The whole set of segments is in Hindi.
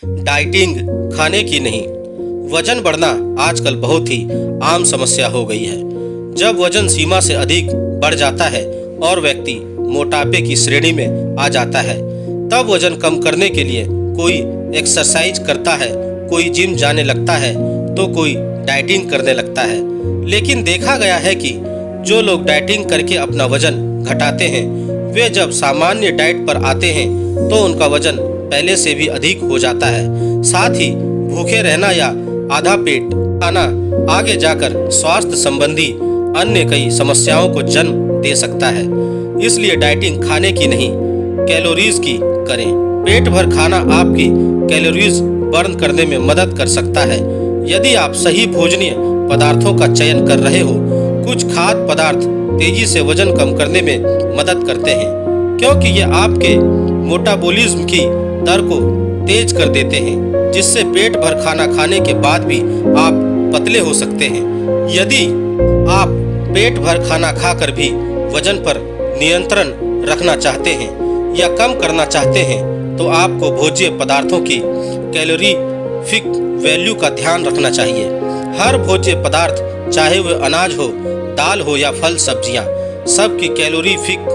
डाइटिंग खाने की नहीं, वजन बढ़ना आजकल बहुत ही आम समस्या हो गई है। जब वजन सीमा से अधिक बढ़ जाता है और व्यक्ति मोटापे की श्रेणी में आ जाता है, तब वजन कम करने के लिए कोई एक्सरसाइज करता है, कोई जिम जाने लगता है, तो कोई डाइटिंग करने लगता है। लेकिन देखा गया है कि जो लोग डाइटिंग करके अपना वजन घटाते हैं, वे जब सामान्य डाइट पर आते हैं तो उनका वजन पहले से भी अधिक हो जाता है। साथ ही भूखे रहना या आधा पेट खाना आगे जाकर स्वास्थ्य संबंधी अन्य कई समस्याओं को जन्म दे सकता है। इसलिए डाइटिंग खाने की नहीं, कैलोरीज की करें। पेट भर खाना आपकी कैलोरीज बर्न करने में मदद कर सकता है। यदि आप सही भोजनीय पदार्थों का चयन कर रहे हो, कुछ खाद्य पदार्थ तेजी से वजन कम करने में मदद करते हैं, क्योंकि ये आपके मेटाबॉलिज्म की दर को तेज कर देते हैं, जिससे पेट भर खाना खाने के बाद भी आप पतले हो सकते हैं। यदि आप पेट भर खाना खाकर भी वजन पर नियंत्रण रखना चाहते हैं या कम करना चाहते हैं, तो आपको भोज्य पदार्थों की कैलोरीफिक वैल्यू का ध्यान रखना चाहिए। हर भोज्य पदार्थ, चाहे वह अनाज हो, दाल हो या फल सब्जियां, सबकी कैलोरीफिक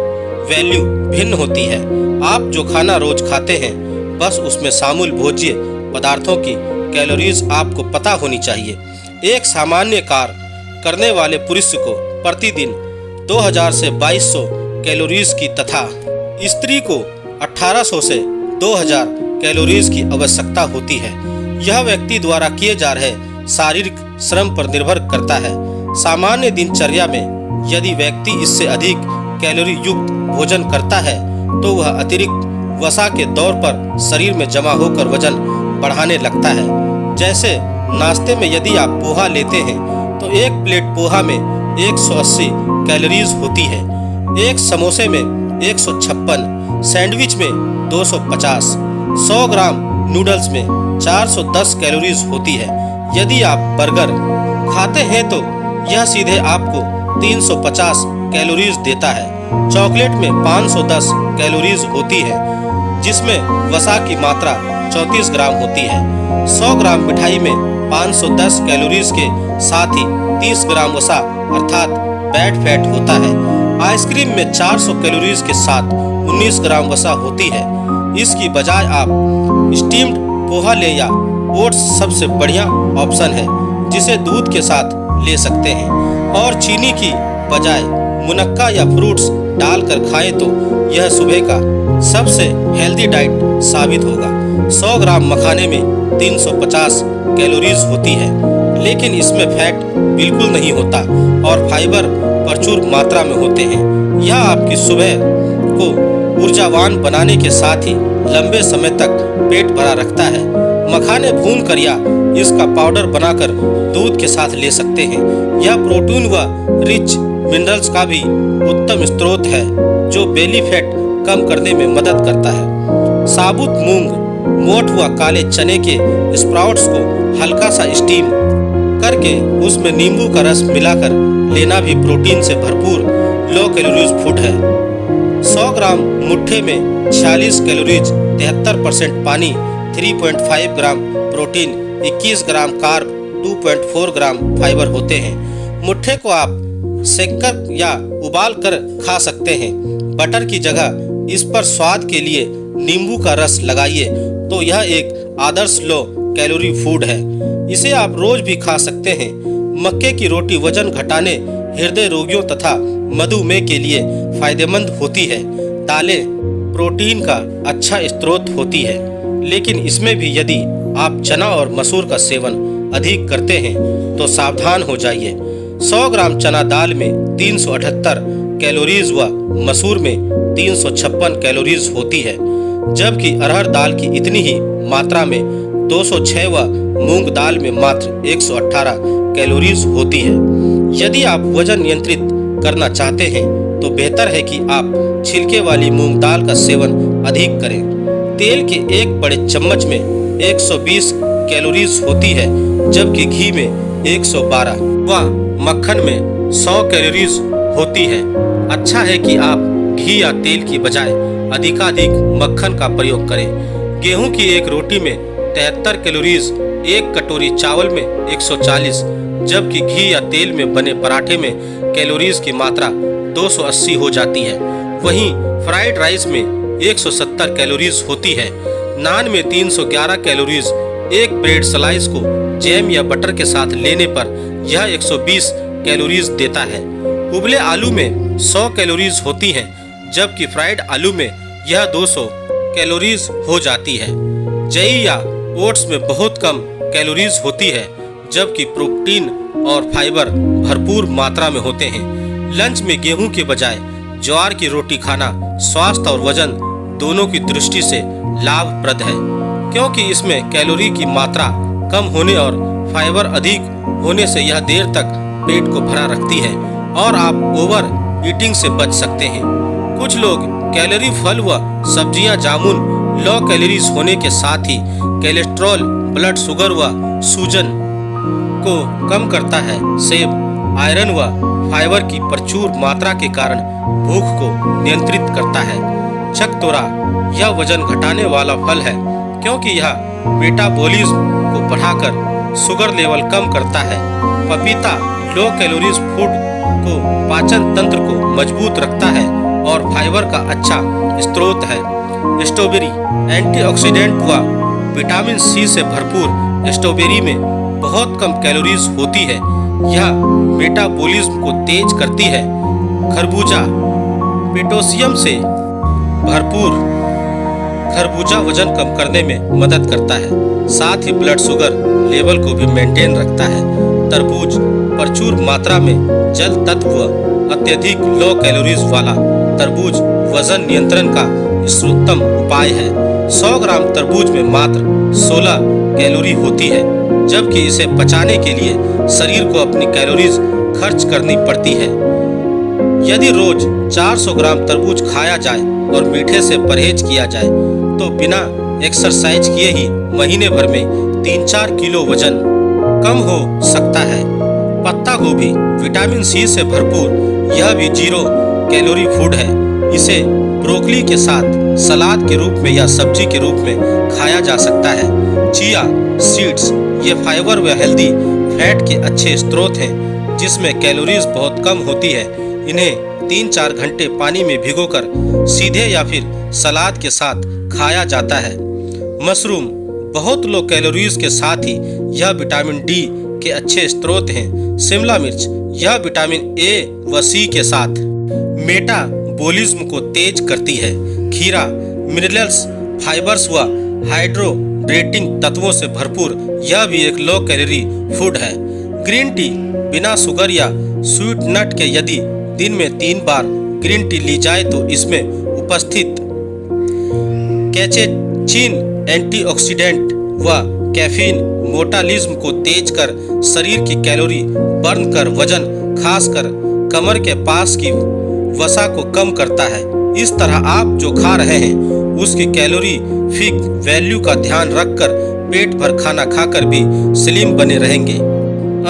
वैल्यू भिन्न होती है। आप जो खाना रोज खाते हैं, बस उसमें शामिल भोज्य पदार्थों की कैलोरीज आपको पता होनी चाहिए। एक सामान्य कार्य करने वाले पुरुष को प्रतिदिन 2000 से 2200 कैलोरीज की तथा स्त्री को 1800 से 2000 कैलोरीज की आवश्यकता होती है। यह व्यक्ति द्वारा किए जा रहे शारीरिक श्रम पर निर्भर करता है। सामान्य दिनचर्या में यदि व्यक्ति इससे अधिक कैलोरी युक्त भोजन करता है, तो वह अतिरिक्त वसा के तौर पर शरीर में जमा होकर वजन बढ़ाने लगता है। जैसे नाश्ते में यदि आप पोहा लेते हैं, तो एक प्लेट पोहा में 180 कैलोरीज होती है, एक समोसे में 156, सैंडविच में 250, 100 ग्राम नूडल्स में 410 कैलोरीज होती है। यदि आप बर्गर खाते हैं तो यह सीधे आपको 350 कैलोरीज देता है। चॉकलेट में 510 कैलोरीज होती है, जिसमें वसा की मात्रा 34 ग्राम होती है। 100 ग्राम मिठाई में 510 कैलोरीज के साथ ही 30 ग्राम वसा अर्थात बैड फैट होता है। आइसक्रीम में 400 कैलोरीज के साथ 19 ग्राम वसा होती है। इसकी बजाय आप स्टीम्ड पोहा ले या ओट्स सबसे बढ़िया ऑप्शन है, जिसे दूध के साथ ले सकते हैं, और चीनी की बजाय मुनक्का या फ्रूट्स डालकर खाएं तो यह सुबह का सबसे हेल्दी डाइट साबित होगा। 100 ग्राम मखाने में 350 कैलोरीज होती है, लेकिन इसमें फैट बिल्कुल नहीं होता और फाइबर प्रचुर मात्रा में होते हैं। यह आपकी सुबह को ऊर्जावान बनाने के साथ ही लंबे समय तक पेट भरा रखता है। मखाने भून कर या इसका पाउडर बनाकर दूध के साथ ले सकते हैं। यह प्रोटीन व रिच मिनरल्स का भी उत्तम स्रोत है, जो बेली फैट कम करने में मदद करता है। साबुत मूंग, मोठ व काले चने के स्प्राउट्स को हल्का सा स्टीम करके उसमें नींबू का रस मिलाकर लेना भी प्रोटीन से भरपूर लो कैलोरीज फूड है। 100 ग्राम मुट्ठे में 46 कैलोरीज, 73% पानी, 3.5 ग्राम प्रोटीन, 21 ग्राम कार्ब, 2.4 ग्राम फाइबर होते हैं। मुट्ठे को आप सेककर या उबाल कर खा सकते हैं। बटर की जगह इस पर स्वाद के लिए नींबू का रस लगाइए तो यह एक आदर्श लो कैलोरी फूड है। इसे आप रोज भी खा सकते हैं। मक्के की रोटी वजन घटाने, हृदय रोगियों तथा मधुमेह के लिए फायदेमंद होती है। दालें प्रोटीन का अच्छा स्रोत होती है, लेकिन इसमें भी यदि आप चना और मसूर का सेवन अधिक करते हैं तो सावधान हो जाइए। 100 ग्राम चना दाल में 378 कैलोरीज व मसूर में 356 कैलोरीज होती है, जबकि अरहर दाल की इतनी ही मात्रा में 206 व मूंग दाल में मात्र 118 कैलोरीज होती है। यदि आप वजन नियंत्रित करना चाहते हैं तो बेहतर है कि आप छिलके वाली मूंग दाल का सेवन अधिक करें। तेल के एक बड़े चम्मच में 120 कैलोरीज होती है, जबकि घी में 112 व मक्खन में 100 कैलोरीज होती है। अच्छा है कि आप घी या तेल की बजाय अधिकाधिक मक्खन का प्रयोग करें। गेहूं की एक रोटी में 73 कैलोरीज, एक कटोरी चावल में 140, जबकि घी या तेल में बने पराठे में कैलोरीज की मात्रा 280 हो जाती है। वहीं फ्राइड राइस में 170 कैलोरीज होती है। नान में 311 कैलोरीज, एक ब्रेड स्लाइस को जैम या बटर के साथ लेने पर यह 120 कैलोरीज देता है। उबले आलू में 100 कैलोरीज होती हैं, जबकि फ्राइड आलू में यह 200 कैलोरीज हो जाती है। जई या ओट्स में बहुत कम कैलोरीज होती है, जबकि प्रोटीन और फाइबर भरपूर मात्रा में होते हैं। लंच में गेहूं के बजाय ज्वार की रोटी खाना स्वास्थ्य और वजन दोनों की दृष्टि से लाभप्रद है, क्योंकि इसमें कैलोरी की मात्रा कम होने और फाइबर अधिक होने से यह देर तक पेट को भरा रखती है और आप ओवर ईटिंग से बच सकते हैं। कुछ लोग कैलोरी फल व सब्जियां, जामुन लो कैलोरीज होने के साथ ही कोलेस्ट्रॉल, ब्लड शुगर व सूजन को कम करता है। सेब आयरन व फाइबर की प्रचुर मात्रा के कारण भूख को नियंत्रित करता है। चकतोरा यह वजन घटाने वाला फल है, क्योंकि यह मेटाबॉलिज्म को बढ़ाकर शुगर लेवल कम करता है। पपीता लो कैलोरीज फूड को पाचन तंत्र को मजबूत रखता है और फाइबर का अच्छा स्रोत है। स्ट्रॉबेरी एंटीऑक्सीडेंट व विटामिन सी से भरपूर स्ट्रॉबेरी में बहुत कम कैलोरीज होती है। यह मेटाबॉलिज्म को तेज करती है। खरबूजा पोटेशियम से भरपूर खरबूजा वजन कम करने में मदद करता है, साथ ही ब्लड शुगर लेवल को भी मेंटेन रखता है। तरबूज प्रचुर मात्रा में जल तत्व व अत्यधिक लो कैलोरीज वाला तरबूज वजन नियंत्रण का सर्वोत्तम उपाय है। 100 ग्राम तरबूज में मात्र 16 कैलोरी होती है, जबकि इसे पचाने के लिए शरीर को अपनी कैलोरीज खर्च करनी पड़ती है। यदि रोज 400 ग्राम तरबूज खाया जाए और मीठे से परहेज किया जाए तो बिना एक्सरसाइज किए ही महीने भर में 3-4 किलो वजन कम हो सकता है। पत्ता गोभी विटामिन सी से भरपूर, यह भी 0 कैलोरी फूड है। इसे ब्रोकली के साथ सलाद के रूप में या सब्जी के रूप में खाया जा सकता है। चिया सीड्स ये फाइबर व हेल्दी फैट के अच्छे स्रोत हैं, जिसमें कैलोरीज बहुत कम होती है। इन्हें 3-4 घंटे पानी में भिगोकर सीधे या फिर सलाद के साथ खाया जाता है। मशरूम बहुत लो कैलोरीज के साथ ही यह विटामिन डी के अच्छे स्रोत हैं। शिमला मिर्च यह विटामिन ए व सी के साथ मेटाबॉलिज्म को तेज करती है। खीरा मिनरल्स, फाइबर्स व हाइड्रोरेटिंग तत्वों से भरपूर, यह भी एक लो कैलोरी फूड है। ग्रीन टी बिना शुगर या स्वीट नट के यदि दिन में 3 बार ग्रीन टी ली जाए तो इसमें उपस्थित कैटेचिन एंटीऑक्सीडेंट व कैफीन मेटाबॉलिज्म को तेज कर शरीर की कैलोरी बर्न कर वजन, खासकर कमर के पास की वसा को कम करता है। इस तरह आप जो खा रहे हैं उसकी कैलोरीफिक वैल्यू का ध्यान रखकर पेट भर खाना खाकर भी स्लिम बने रहेंगे।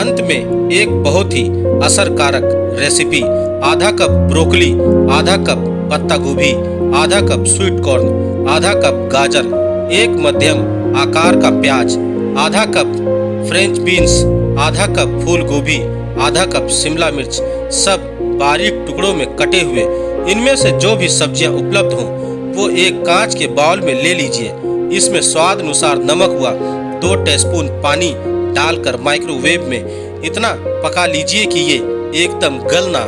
अंत में एक बहुत ही असरकारक रेसिपी, आधा कप ब्रोकली, आधा कप पत्ता गोभी, आधा कप स्वीट कॉर्न, आधा कप गाजर, एक मध्यम आकार का प्याज, आधा कप फ्रेंच बीन्स, आधा कप फूल गोभी, आधा कप शिमला मिर्च, सब बारीक टुकड़ों में कटे हुए। इनमें से जो भी सब्जियां उपलब्ध हों वो एक कांच के बाउल में ले लीजिए। इसमें स्वाद अनुसार नमक व 2 टीस्पून पानी डालकर माइक्रोवेव में इतना पका लीजिए कि ये एकदम गल ना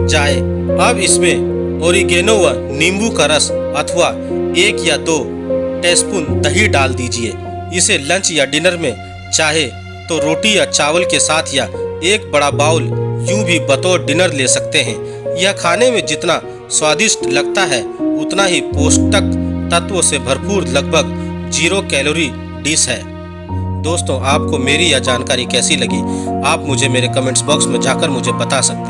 जाए। अब इसमें ओरिगेनो व नींबू का रस अथवा 1 या 2 टीस्पून दही डाल दीजिए। इसे लंच या डिनर में चाहे तो रोटी या चावल के साथ या एक बड़ा बाउल यूं भी बतौर डिनर ले सकते हैं। यह खाने में जितना स्वादिष्ट लगता है उतना ही पौष्टिक तत्वों से भरपूर लगभग 0 कैलोरी डिश है। दोस्तों, आपको मेरी यह जानकारी कैसी लगी आप मुझे मेरे कमेंट्स बॉक्स में जाकर मुझे बता सकते हैं।